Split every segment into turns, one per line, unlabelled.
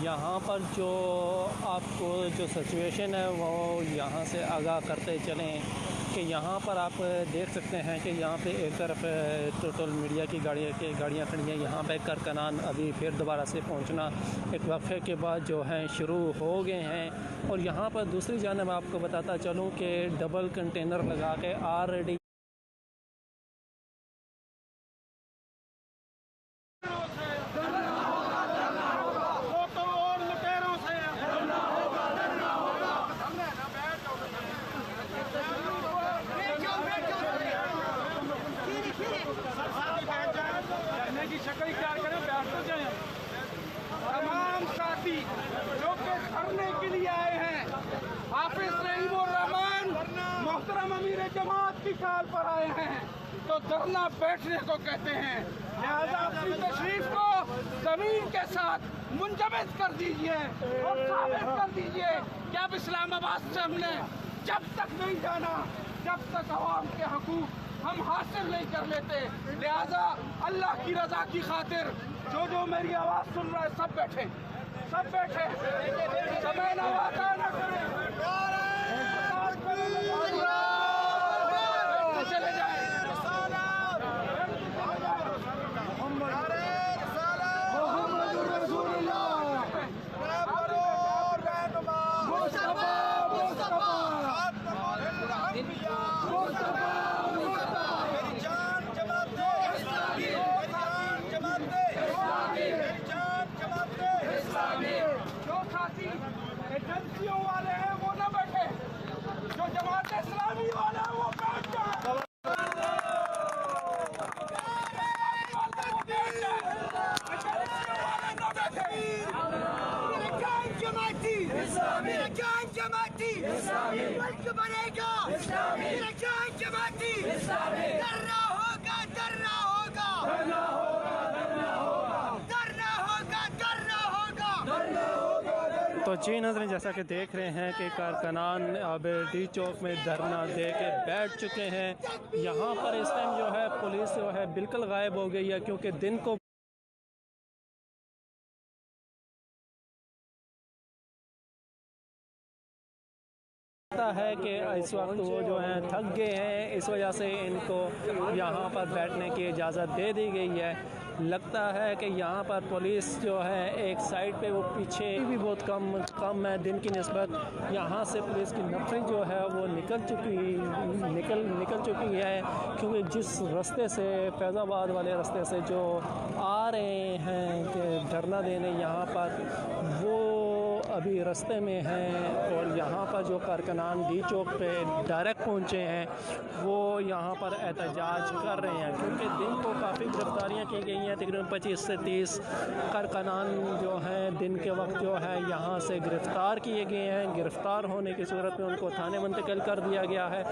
यहाँ पर जो आपको जो सिचुएशन है वो यहाँ से आगाह करते चलें कि यहाँ पर आप देख सकते हैं कि यहाँ पे एक तरफ टोटल मीडिया की गाड़ियाँ खड़ी हैं। यहाँ पे कारकुनान अभी फिर दोबारा से पहुँचना एक वक्फे के बाद जो है शुरू हो गए हैं। और यहाँ पर दूसरी जानब आपको बताता चलूँ कि डबल कंटेनर लगा के ऑलरेडी
की शक्ल क्या करें, बैठ तो जाए। तमाम साथी जो कि धरने के लिए आए हैं, हाफिज रहीम-उर-रहमान मोहतरम अमीर जमात की काल पर आए हैं, तो धरना बैठने को कहते हैं। लिहाजा अपनी तशरीफ को जमीन के साथ मुंजमद कर दीजिए और साबित कर दीजिए कि अब इस्लामाबाद से हमने जब तक नहीं जाना जब तक अवाम के हकूक हम हासिल नहीं कर लेते। लिहाजा अल्लाह की रजा की खातिर जो मेरी आवाज़ सुन रहा है सब बैठे, समय नवाज़ा न करें, चले जाए। जो साथी एजेंसियों वाले हैं वो न बैठे, जो जमात इस्लामी वाले हैं वो बैठ जाए।
तो जी नाज़रीन, जैसा कि देख रहे हैं कि कारकुनान अब डी चौक में धरना दे के बैठ चुके हैं। यहाँ पर इस टाइम जो है पुलिस जो है बिल्कुल गायब हो गई है, क्योंकि दिन को है कि इस वक्त वो जो हैं थक गए हैं, इस वजह से इनको यहाँ पर बैठने की इजाज़त दे दी गई है। लगता है कि यहाँ पर पुलिस जो है एक साइड पे वो पीछे भी बहुत कम है दिन की निस्बत। यहाँ से पुलिस की नफरी जो है वो निकल चुकी है, क्योंकि जिस रास्ते से फैज़ाबाद वाले रास्ते से जो आ रहे हैं कि धरना देने यहाँ पर, वो अभी रास्ते में हैं। और यहाँ पर जो कारकुनान डी चौक पे डायरेक्ट पहुँचे हैं वो यहाँ पर एहतजाज कर रहे हैं, क्योंकि दिन को काफ़ी गिरफ्तारियाँ की गई हैं। तकरीबन 25 से 30 कारकुनान जो हैं दिन के वक्त जो है यहाँ से गिरफ़्तार किए गए हैं। गिरफ़्तार होने की सूरत में उनको थाने मुंतकिल कर दिया गया है।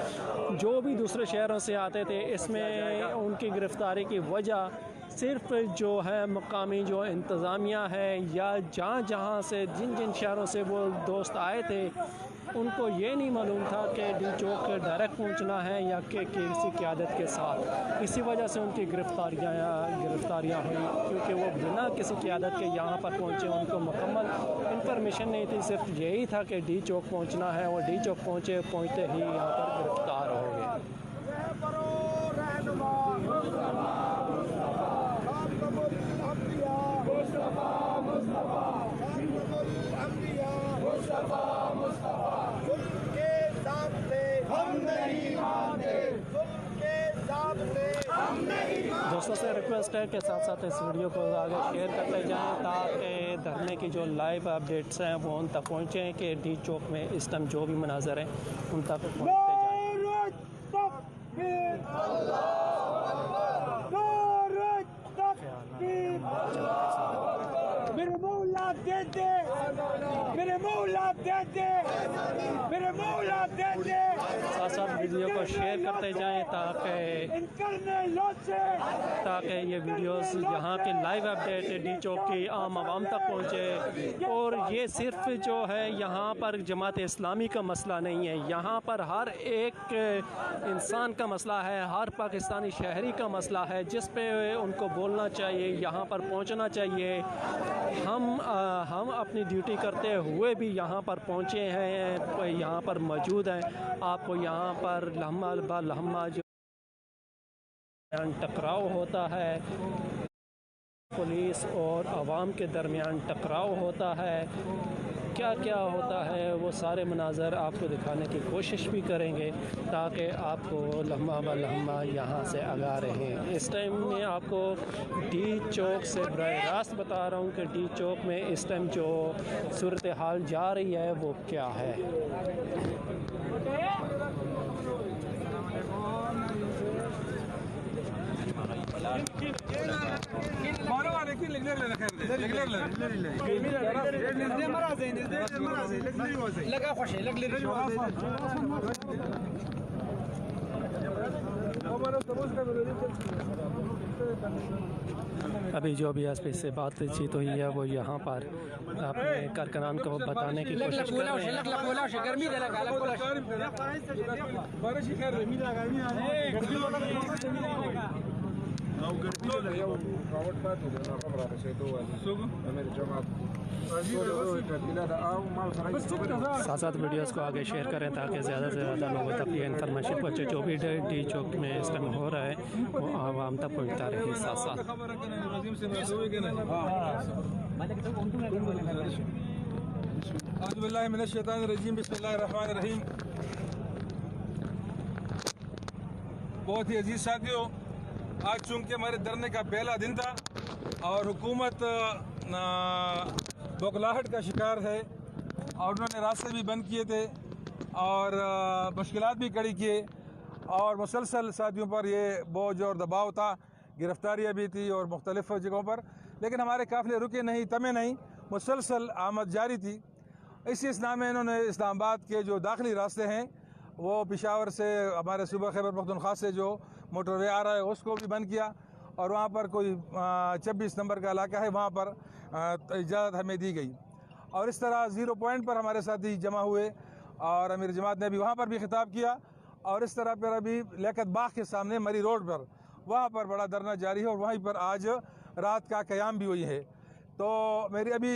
जो भी दूसरे शहरों से आते थे, इसमें उनकी गिरफ़्तारी की वजह सिर्फ जो है मकामी जो इंतज़ामिया है या जहाँ से जिन शहरों से वो दोस्त आए थे, उनको ये नहीं मालूम था कि डी चौक डायरेक्ट पहुंचना है या कि किसी क़यादत के साथ। इसी वजह से उनकी गिरफ़्तारियाँ हुई, क्योंकि वो बिना किसी क़यादत के यहाँ पर पहुँचे। उनको मुकम्मल इंफॉर्मेशन नहीं थी, सिर्फ यही था कि डी चौक पहुँचना है। और डी चौक पहुँचते ही यहाँ पर गिरफ़्तार हो गए। दोस्तों से रिक्वेस्ट है कि साथ साथ इस वीडियो को आगे शेयर करते जाएं, ताकि धरने की जो लाइव अपडेट्स हैं वो उन तक पहुँचें कि डी चौक में इस टाइम जो भी मनाज़र हैं उन तक पहुँचते जाएं।
मेरे मौला दे दे, मेरे मौला दे दे, मेरे मौला दे दे।
साथ साथ वीडियो को शेयर करते जाएं ताकि ये वीडियोस यहाँ के लाइव अपडेट डी चौक की आम आवाम तक पहुँचे। और ये सिर्फ जो है यहाँ पर जमात इस्लामी का मसला नहीं है, यहाँ पर हर एक इंसान का मसला है, हर पाकिस्तानी शहरी का मसला है, जिस पे उनको बोलना चाहिए, यहाँ पर पहुँचना चाहिए। हम अपनी ड्यूटी करते हुए भी यहाँ पर पहुँचे हैं, यहाँ पर मौजूद हैं। आपको यहाँ पर लम्हा ब लम्हा जो टकराव होता है, पुलिस और आवाम के दरमियान टकराव होता है, क्या क्या होता है वो सारे मनाज़र आपको दिखाने की कोशिश भी करेंगे ताकि आपको लम्हा ब लम्हा यहाँ से आगाह रहें। इस टाइम में आपको डी चौक से बराह रास्त बता रहा हूँ कि डी चौक में इस टाइम जो सूरत हाल जा रही है वो क्या है। अभी जो भी एस पी से बातचीत हुई है वो यहाँ पर अपने कारकुनान को बताने की कोशिश कर रहे हैं। साथ साथ वीडियोस को आगे शेयर करें ताकि ज़्यादा से ज़्यादा लोगों तक ये इन्फॉर्मेशन पहुँचे। जो भी डी चौक में इस टाइम हो रहा है वो आवाम तक पहुँचता रहे। साथ साथ
बहुत ही अजीज साथियों, आज चूँकि हमारे धरने का पहला दिन था और हुकूमत बौखलाहट का शिकार है और उन्होंने रास्ते भी बंद किए थे और मुश्किलात भी खड़ी किए और मुसलसल साथियों पर ये बोझ और दबाव था, गिरफ्तारियाँ भी थी और मुख्तलिफ़ जगहों पर, लेकिन हमारे काफ़िले रुके नहीं, थमे नहीं, मुसलसल आमद जारी थी। इसी इस्लाम में इन्होंने इस्लामाबाद के जो दाखिली रास्ते हैं वो पेशावर से हमारे सूबा खैबर पख्तूनख्वा से जो मोटरवे आ रहा है उसको भी बंद किया और वहाँ पर कोई 26 नंबर का इलाका है, वहाँ पर इजाज़त हमें दी गई और इस तरह 0 पॉइंट पर हमारे साथी जमा हुए और अमीर जमात ने भी वहाँ पर भी खिताब किया और इस तरह पर अभी लियाकत बाग के सामने मरी रोड पर वहाँ पर बड़ा धरना जारी है और वहीं पर आज रात का क़याम भी हुई है। तो मेरी अभी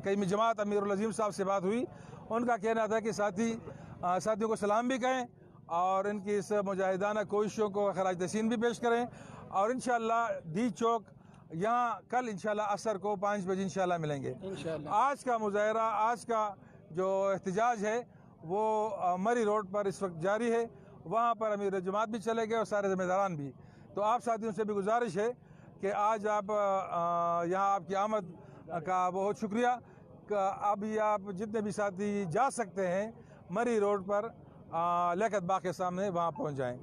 कई जमात अमीरुल अज़ीम साहब से बात हुई, उनका कहना था कि साथियों को सलाम भी कहें और इनकी इस मुजाहिदाना कोशिशों को खराज तहसीन भी पेश करें और इंशाअल्लाह डी चौक यहाँ कल इंशाअल्लाह असर को 5 बजे इंशाअल्लाह मिलेंगे। आज का मुजाहरा, आज का जो एहतजाज है वो मरी रोड पर इस वक्त जारी है, वहाँ पर अमीर जमात भी चले गए और सारे ज़िम्मेदारान भी। तो आप साथियों से भी गुजारिश है कि आज आप यहाँ आपकी आमद का बहुत शुक्रिया। अभी आप जितने भी साथी जा सकते हैं मरी रोड पर लियाकत बाग के सामने वहाँ पहुँच जाएँ।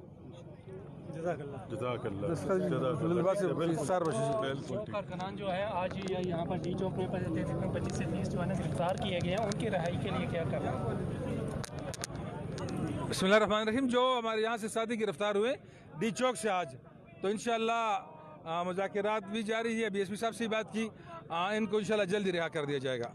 कारकुनान जो है आज यहाँ पर डी चौक में 25 से 30 जो है ना गिरफ्तार किए गए हैं, उनकी रिहाई के लिए क्या करना है?
बिस्मिल्लाहिर्रहमानिर्रहीम। जो हमारे यहाँ से साथी गिरफ्तार हुए डी चौक से आज, तो इंशाअल्लाह मुज़ाकिरात भी जारी है। अभी एसपी साहब से बात की, इनको इंशाअल्लाह जल्दी रिहा कर दिया जाएगा।